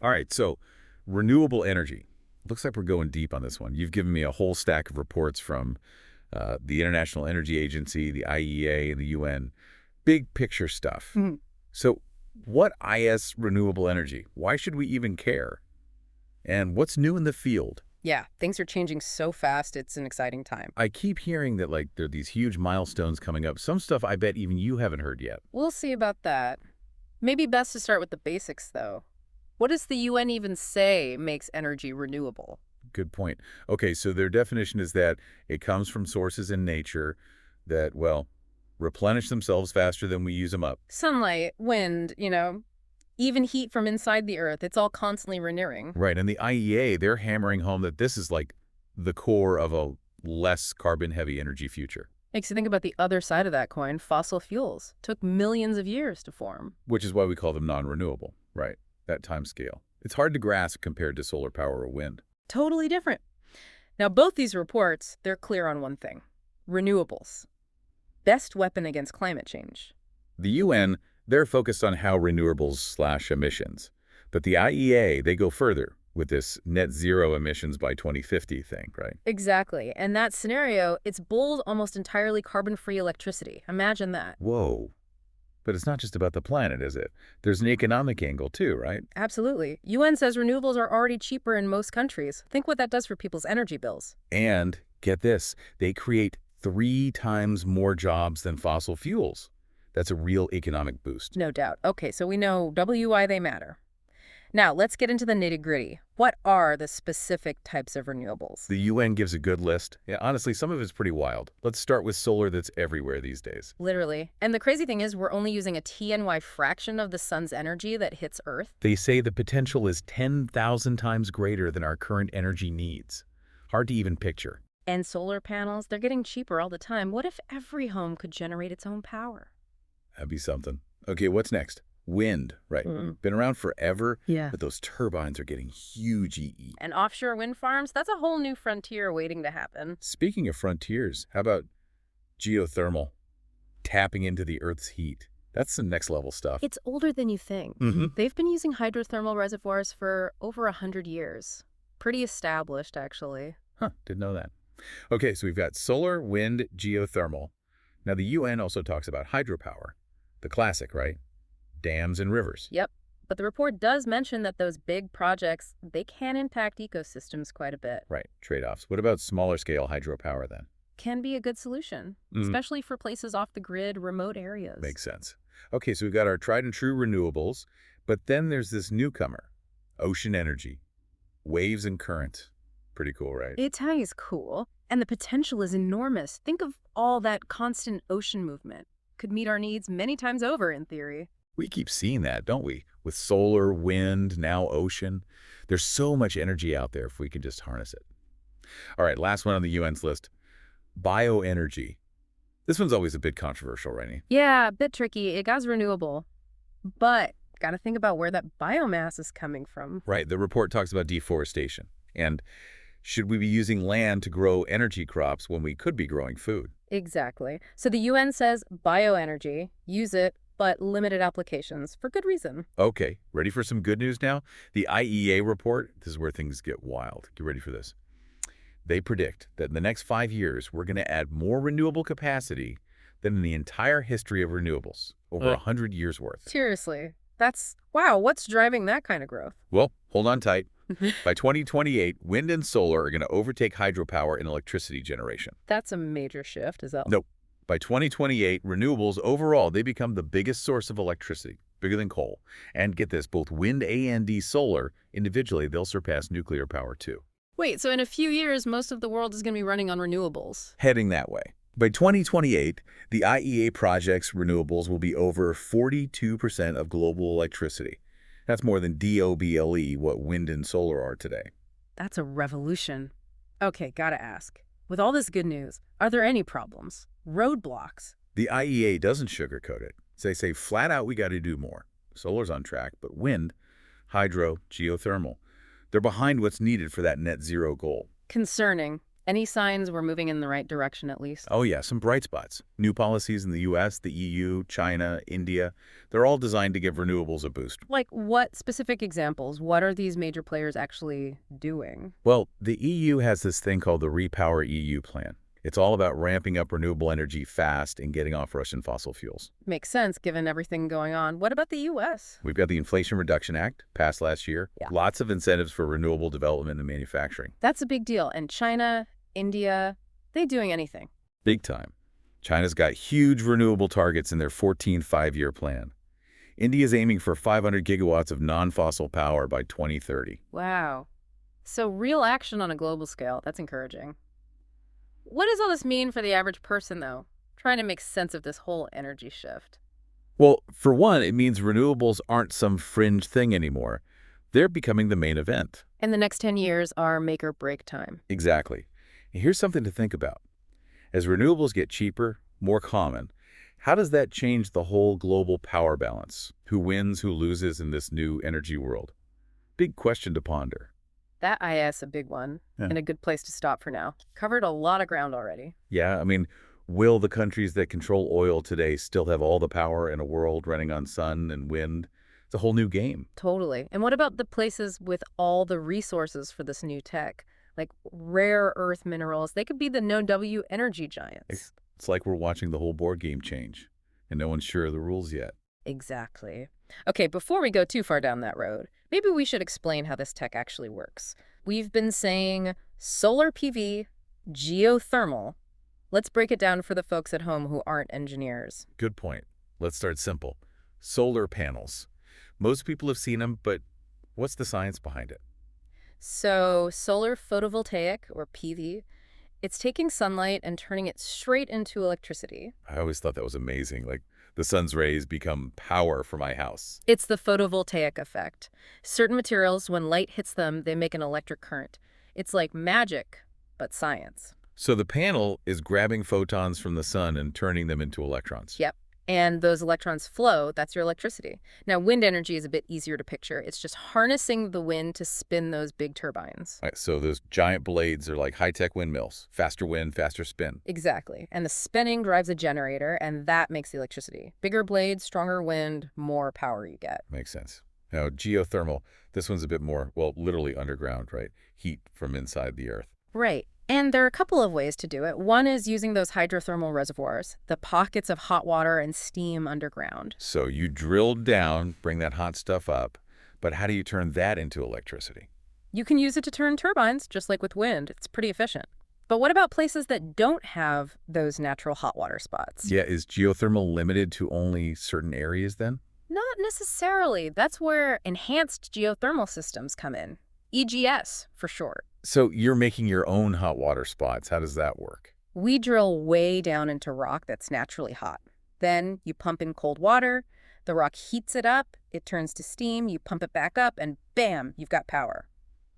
All right, so renewable energy. Looks like we're going deep on this one. You've given me a whole stack of reports from the International Energy Agency, the IEA, and the UN. Big picture stuff. Mhm. So what is renewable energy? Why should we even care? And what's new in the field? Yeah, things are changing so fast, it's an exciting time. I keep hearing that like there are these huge milestones coming up. Some stuff I bet even you haven't heard yet. We'll see about that. Maybe best to start with the basics, though. What does the UN even say makes energy renewable? Good point. Okay, so their definition is that it comes from sources in nature that, well, replenish themselves faster than we use them up. Sunlight, wind, even heat from inside the Earth, it's all constantly renewing. Right, and the IEA, they're hammering home that this is like the core of a less carbon-heavy energy future, Makes you think about the other side of that coin, fossil fuels. Took millions of years to form. which is why we call them non-renewable, right? That time scale. It's hard to grasp compared to solar power or wind. Totally different. Now, both these reports, they're clear on one thing. Renewables. Best weapon against climate change. The UN, they're focused on how renewables slash emissions. But the IEA, they go further with this net zero emissions by 2050 thing, right? Exactly. And that scenario, it's bold, almost entirely carbon-free electricity. Imagine that. Whoa. But it's not just about the planet, is it? There's an economic angle too, right? Absolutely. UN says renewables are already cheaper in most countries. Think what that does for people's energy bills. And get this, they create 3 times more jobs than fossil fuels. That's a real economic boost. No doubt. Okay, so we know why they matter. Now, let's get into the nitty-gritty. What are the specific types of renewables? The UN gives a good list. Yeah, honestly, some of it's pretty wild. Let's start with solar that's everywhere these days. Literally. And the crazy thing is we're only using a TNY fraction of the sun's energy that hits Earth. They say the potential is 10,000 times greater than our current energy needs. Hard to even picture. And solar panels, they're getting cheaper all the time. What if every home could generate its own power? That'd be something. Okay, what's next? Wind, right? Been around forever, Yeah. but those turbines are getting huge EE. And offshore wind farms, that's a whole new frontier waiting to happen. Speaking of frontiers, how about geothermal? Tapping into the Earth's heat. That's some next level stuff. It's older than you think. Mhm. They've been using hydrothermal reservoirs for over 100 years. Pretty established, actually. Huh, didn't know that. Okay, so we've got solar, wind, geothermal. Now the UN also talks about hydropower. The classic, right? Dams and rivers. Yep. But the report does mention that those big projects, they can impact ecosystems quite a bit. Right, trade-offs. What about smaller scale hydropower then? Can be a good solution, Mhm. especially for places off the grid, remote areas. Makes sense. Okay, so we've got our tried and true renewables, but then there's this newcomer, ocean energy, waves and currents. Pretty cool, right? It's cool, and the potential is enormous. Think of all that constant ocean movement. Could meet our needs many times over, in theory. We keep seeing that, don't we? With solar, wind, now ocean. There's so much energy out there if we can just harness it. All right, last one on the UN's list, bioenergy. This one's always a bit controversial, right? Yeah, a bit tricky. It got renewable. But gotta think about where that biomass is coming from. Right, the report talks about deforestation. And should we be using land to grow energy crops when we could be growing food? Exactly. So the UN says bioenergy, use it, but limited applications, for good reason. Okay, ready for some good news now? The IEA report, this is where things get wild. Get ready for this. They predict that in the next 5 years, we're going to add more renewable capacity than in the entire history of renewables, over 100 years worth. Seriously. Wow, what's driving that kind of growth? Well, hold on tight. By 2028, wind and solar are going to overtake hydropower in electricity generation. That's a major shift, is that? Nope. By 2028, renewables overall, they become the biggest source of electricity, bigger than coal. And get this, both wind and solar, individually, they'll surpass nuclear power too. Wait, so in a few years, most of the world is going to be running on renewables. Heading that way. By 2028, the IEA projects renewables will be over 42% of global electricity. That's more than DOBLE, what wind and solar are today. That's a revolution. Okay, gotta ask. With all this good news, are there any problems? Roadblocks? The IEA doesn't sugarcoat it. They say flat out we got to do more. Solar's on track, but wind, hydro, geothermal, they're behind what's needed for that net zero goal. Concerning. Any signs we're moving in the right direction at least? Oh yeah, some bright spots. New policies in the US, the EU, China, India, they're all designed to give renewables a boost. Like what specific examples? What are these major players actually doing? Well, the EU has this thing called the Repower EU plan. It's all about ramping up renewable energy fast and getting off Russian fossil fuels. Makes sense given everything going on. What about the U.S.? We've got the Inflation Reduction Act, passed last year. Yeah. Lots of incentives for renewable development and manufacturing. That's a big deal. And China, India, they doing anything? Big time. China's got huge renewable targets in their 14th five-year plan. India's aiming for 500 gigawatts of non-fossil power by 2030. Wow. So real action on a global scale. That's encouraging. What does all this mean for the average person, though? Trying to make sense of this whole energy shift. Well, for one, it means renewables aren't some fringe thing anymore. They're becoming the main event. And the next 10 years are make or break time. Exactly. And here's something to think about. As renewables get cheaper, more common, how does that change the whole global power balance? Who wins, who loses in this new energy world? Big question to ponder. That IS a big one, Yeah. and a good place to stop for now. Covered a lot of ground already. Yeah, I mean, will the countries that control oil today still have all the power in a world running on sun and wind? It's a whole new game. Totally. And what about the places with all the resources for this new tech? Like rare earth minerals, they could be the no-W energy giants. It's like we're watching the whole board game change, and no one's sure of the rules yet. Exactly. Okay, before we go too far down that road, maybe we should explain how this tech actually works. We've been saying solar PV, geothermal. Let's break it down for the folks at home who aren't engineers. Good point. Let's start simple. Solar panels. Most people have seen them, but what's the science behind it? So solar photovoltaic, or PV, it's taking sunlight and turning it straight into electricity. I always thought that was amazing. Like, the sun's rays become power for my house. It's the photovoltaic effect. Certain materials, when light hits them, they make an electric current. It's like magic, but science. So the panel is grabbing photons from the sun and turning them into electrons. Yep. And those electrons flow, that's your electricity. Now, wind energy is a bit easier to picture. It's just harnessing the wind to spin those big turbines. Right, so those giant blades are like high-tech windmills. Faster wind, faster spin. Exactly. And the spinning drives a generator, and that makes the electricity. Bigger blades, stronger wind, more power you get. Makes sense. Now, geothermal, this one's a bit more, well, literally underground, right? Heat from inside the earth. Right. And there are a couple of ways to do it. One is using those hydrothermal reservoirs, the pockets of hot water and steam underground. So you drill down, bring that hot stuff up, but how do you turn that into electricity? You can use it to turn turbines, just like with wind. It's pretty efficient. But what about places that don't have those natural hot water spots? Yeah, is geothermal limited to only certain areas then? Not necessarily. That's where enhanced geothermal systems come in. EGS, for short. So you're making your own hot water spots. How does that work? We drill way down into rock that's naturally hot. Then you pump in cold water, the rock heats it up, it turns to steam, you pump it back up, and bam, you've got power.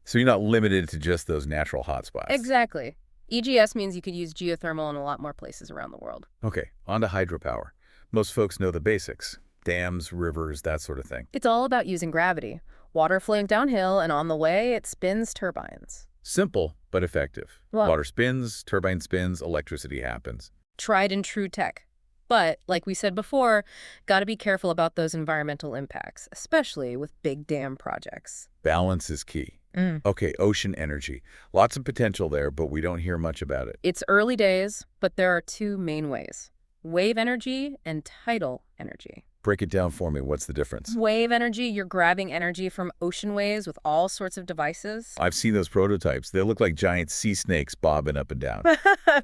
So you're not limited to just those natural hot spots. Exactly. EGS means you could use geothermal in a lot more places around the world. Okay, on to hydropower. Most folks know the basics. Dams, rivers, that sort of thing. It's all about using gravity. Water flowing downhill, and on the way, it spins turbines. Simple, but effective. Well- Water spins, turbine spins, electricity happens. Tried and true tech. But, like we said before, gotta be careful about those environmental impacts, especially with big dam projects. Balance is key. Okay, ocean energy. Lots of potential there, but we don't hear much about it. It's early days, but there are two main ways: wave energy and tidal energy. Break it down for me. What's the difference? Wave energy, you're grabbing energy from ocean waves with all sorts of devices. I've seen those prototypes. They look like giant sea snakes bobbing up and down.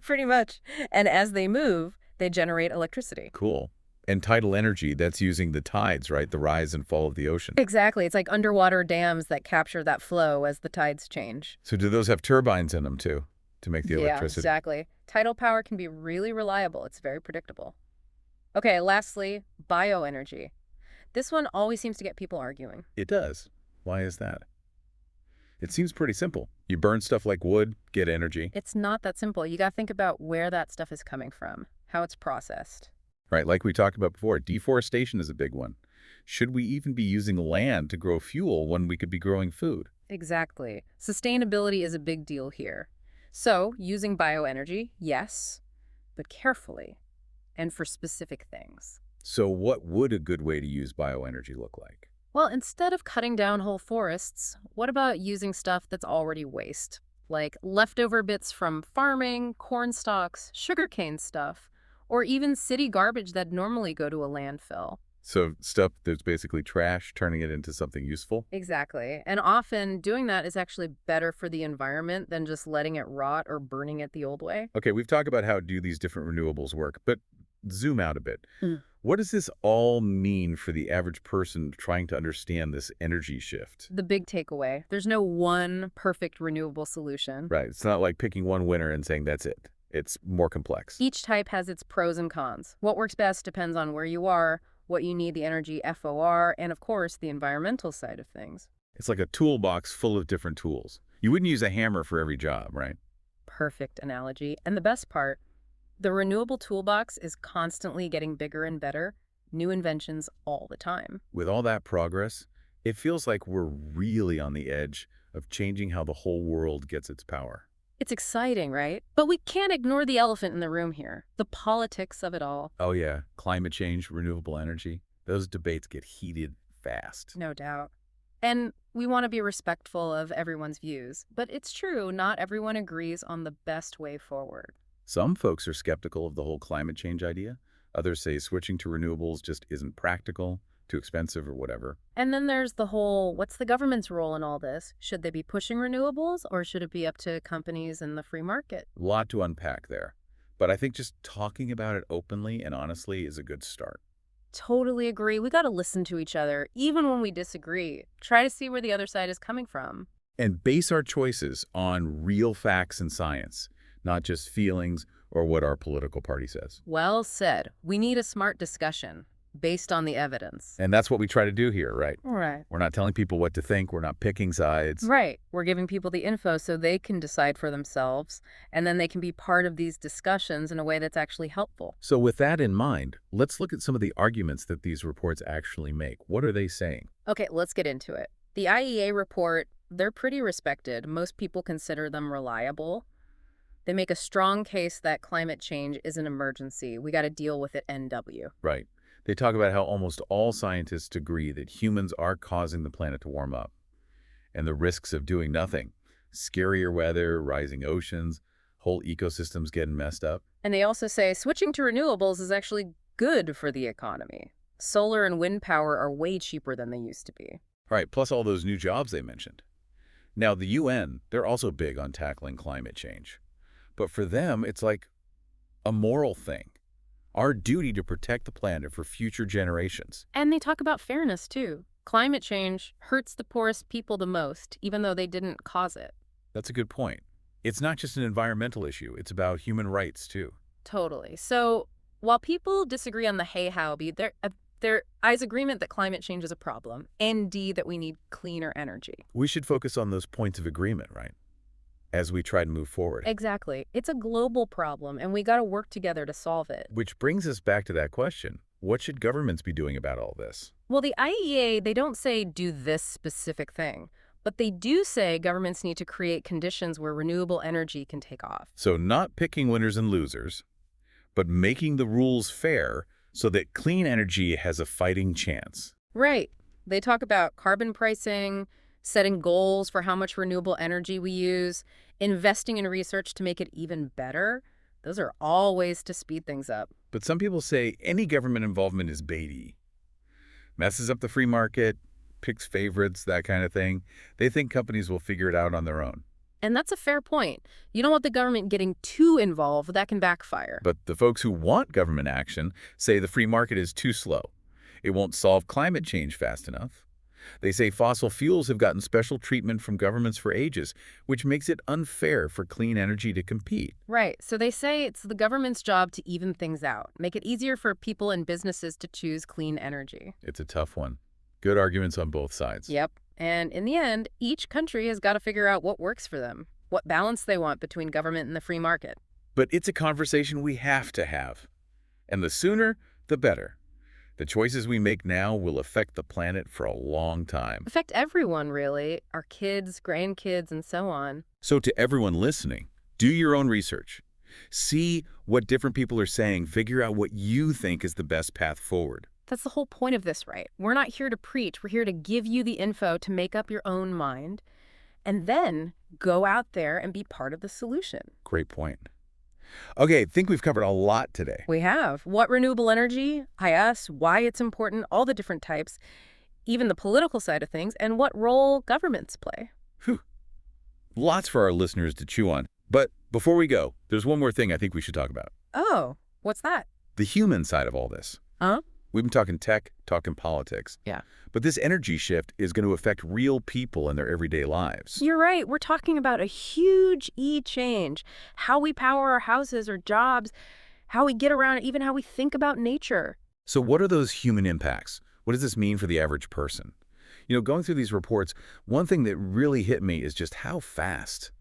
Pretty much. And as they move, they generate electricity. Cool. And tidal energy, that's using the tides, right? The rise and fall of the ocean. Exactly. It's like underwater dams that capture that flow as the tides change. So do those have turbines in them too, to make the Yeah, electricity? exactly. Tidal power can be really reliable. It's very predictable. Okay, lastly, bioenergy. This one always seems to get people arguing. It does. Why is that? It seems pretty simple. You burn stuff like wood, get energy. It's not that simple. You got to think about where that stuff is coming from, how it's processed. Right, like we talked about before, deforestation is a big one. Should we even be using land to grow fuel when we could be growing food? Exactly. Sustainability is a big deal here. So, using bioenergy, yes, but carefully and for specific things. So what would a good way to use bioenergy look like? Well, instead of cutting down whole forests, what about using stuff that's already waste? Like leftover bits from farming, corn stalks, sugarcane stuff, or even city garbage that normally go to a landfill. So stuff that's basically trash, turning it into something useful? Exactly. And often doing that is actually better for the environment than just letting it rot or burning it the old way. Okay, we've talked about how do these different renewables work, but zoom out a bit. What does this all mean for the average person trying to understand this energy shift? The big takeaway, there's no one perfect renewable solution. Right. It's not like picking one winner and saying that's it. It's more complex. Each type has its pros and cons. What works best depends on where you are, what you need the energy FOR, and of course, the environmental side of things. It's like a toolbox full of different tools. You wouldn't use a hammer for every job, right? Perfect analogy. And the best part, the renewable toolbox is constantly getting bigger and better, new inventions all the time. With all that progress, it feels like we're really on the edge of changing how the whole world gets its power. It's exciting, right? But we can't ignore the elephant in the room here, the politics of it all. Oh yeah, climate change, renewable energy, those debates get heated fast. No doubt. And we want to be respectful of everyone's views, but it's true, not everyone agrees on the best way forward. Some folks are skeptical of the whole climate change idea. Others say switching to renewables just isn't practical, too expensive or whatever. And then there's the whole, what's the government's role in all this? Should they be pushing renewables or should it be up to companies and the free market? A lot to unpack there. But I think just talking about it openly and honestly is a good start. Totally agree. We got to listen to each other, even when we disagree. Try to see where the other side is coming from. And base our choices on real facts and science, not just feelings or what our political party says. Well said. We need a smart discussion based on the evidence. And that's what we try to do here, right? Right. We're not telling people what to think. We're not picking sides. Right. We're giving people the info so they can decide for themselves, and then they can be part of these discussions in a way that's actually helpful. So with that in mind, let's look at some of the arguments that these reports actually make. What are they saying? Okay, let's get into it. The IEA report, they're pretty respected. Most people consider them reliable. They make a strong case that climate change is an emergency. We got to deal with it NW. Right. They talk about how almost all scientists agree that humans are causing the planet to warm up and the risks of doing nothing. Scarier weather, rising oceans, whole ecosystems getting messed up. And they also say switching to renewables is actually good for the economy. Solar and wind power are way cheaper than they used to be. Right, plus all those new jobs they mentioned. Now, the UN, they're also big on tackling climate change. But for them, it's like a moral thing. Our duty to protect the planet for future generations. And they talk about fairness, too. Climate change hurts the poorest people the most, even though they didn't cause it. That's a good point. It's not just an environmental issue. It's about human rights, too. Totally. So while people disagree on the hey-how-be, there is agreement that climate change is a problem, and D, that we need cleaner energy. We should focus on those points of agreement, right? As we try to move forward. Exactly. It's a global problem, and we got to work together to solve it. Which brings us back to that question. What should governments be doing about all this? Well, the IEA, they don't say do this specific thing, but they do say governments need to create conditions where renewable energy can take off. So not picking winners and losers, but making the rules fair so that clean energy has a fighting chance. Right. They talk about carbon pricing, setting goals for how much renewable energy we use, investing in research to make it even better. Those are all ways to speed things up. But some people say any government involvement is baity. Messes up the free market, picks favorites, that kind of thing. They think companies will figure it out on their own. And that's a fair point. You don't want the government getting too involved. That can backfire. But the folks who want government action say the free market is too slow. It won't solve climate change fast enough. They say fossil fuels have gotten special treatment from governments for ages, which makes it unfair for clean energy to compete. Right. So they say it's the government's job to even things out, make it easier for people and businesses to choose clean energy. It's a tough one. Good arguments on both sides. Yep. And in the end, each country has got to figure out what works for them, what balance they want between government and the free market. But it's a conversation we have to have. And the sooner, the better. The choices we make now will affect the planet for a long time. Affect everyone, really, our kids, grandkids, and so on. So to everyone listening, Do your own research. See what different people are saying. Figure out what you think is the best path forward. That's the whole point of this, right? We're not here to preach. We're here to give you the info to make up your own mind and then go out there and be part of the solution. Great point. Okay, I think we've covered a lot today. We have what renewable energy, IS, why it's important, all the different types, even the political side of things, and what role governments play. Whew. Lots for our listeners to chew on. But before we go, there's one more thing I think we should talk about. Oh, what's that? The human side of all this. Huh? We've been talking tech, talking politics. Yeah. But this energy shift is going to affect real people in their everyday lives. You're right. We're talking about a huge change. How we power our houses or jobs, how we get around, even how we think about nature. So what are those human impacts? What does this mean for the average person? You know, going through these reports, one thing that really hit me is just how fast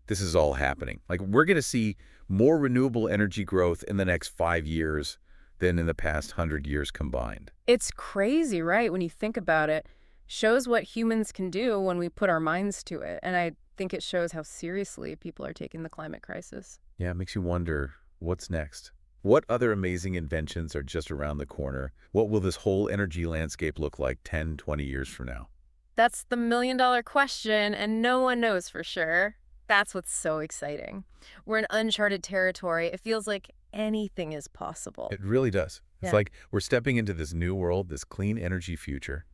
this is all happening. Like, we're going to see more renewable energy growth in the next 5 years than in the past 100 years combined. It's crazy, right? When you think about it, shows what humans can do when we put our minds to it. And I think it shows how seriously people are taking the climate crisis. Yeah, it makes you wonder, what's next? What other amazing inventions are just around the corner? What will this whole energy landscape look like 10, 20 years from now? That's the million-dollar question, and no one knows for sure. That's what's so exciting. We're in uncharted territory. It feels like anything is possible. It really does. It's Yeah. like we're stepping into this new world, this clean energy future,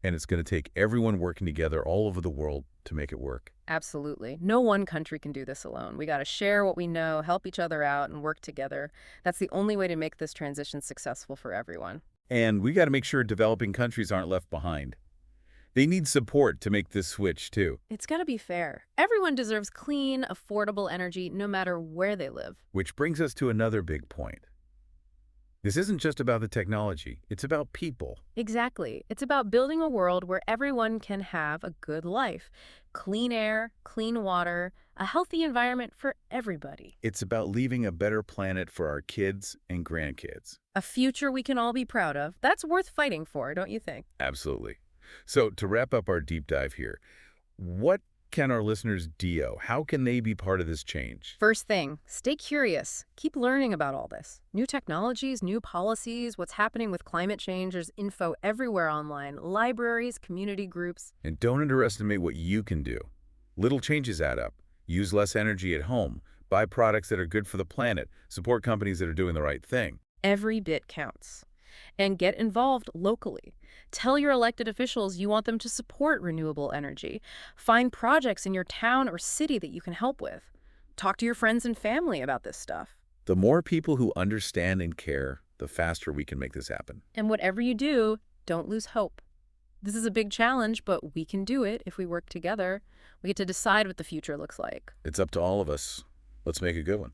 and it's going to take everyone working together all over the world to make it work. Absolutely. No one country can do this alone. We got to share what we know, help each other out, and work together. That's the only way to make this transition successful for everyone. And we got to make sure developing countries aren't left behind. They need support to make this switch, too. It's got to be fair. Everyone deserves clean, affordable energy no matter where they live. Which brings us to another big point. This isn't just about the technology. It's about people. Exactly. It's about building a world where everyone can have a good life. Clean air, clean water, a healthy environment for everybody. It's about leaving a better planet for our kids and grandkids. A future we can all be proud of. That's worth fighting for, don't you think? Absolutely. So to wrap up our deep dive here, what can our listeners do? How can they be part of this change? First thing, stay curious. Keep learning about all this. New technologies, new policies, what's happening with climate change. There's info everywhere online. Libraries, community groups. And don't underestimate what you can do. Little changes add up. Use less energy at home. Buy products that are good for the planet. Support companies that are doing the right thing. Every bit counts. And get involved locally. Tell your elected officials you want them to support renewable energy. Find projects in your town or city that you can help with. Talk to your friends and family about this stuff. The more people who understand and care, the faster we can make this happen. And whatever you do, don't lose hope. This is a big challenge, but we can do it if we work together. We get to decide what the future looks like. It's up to all of us. Let's make a good one.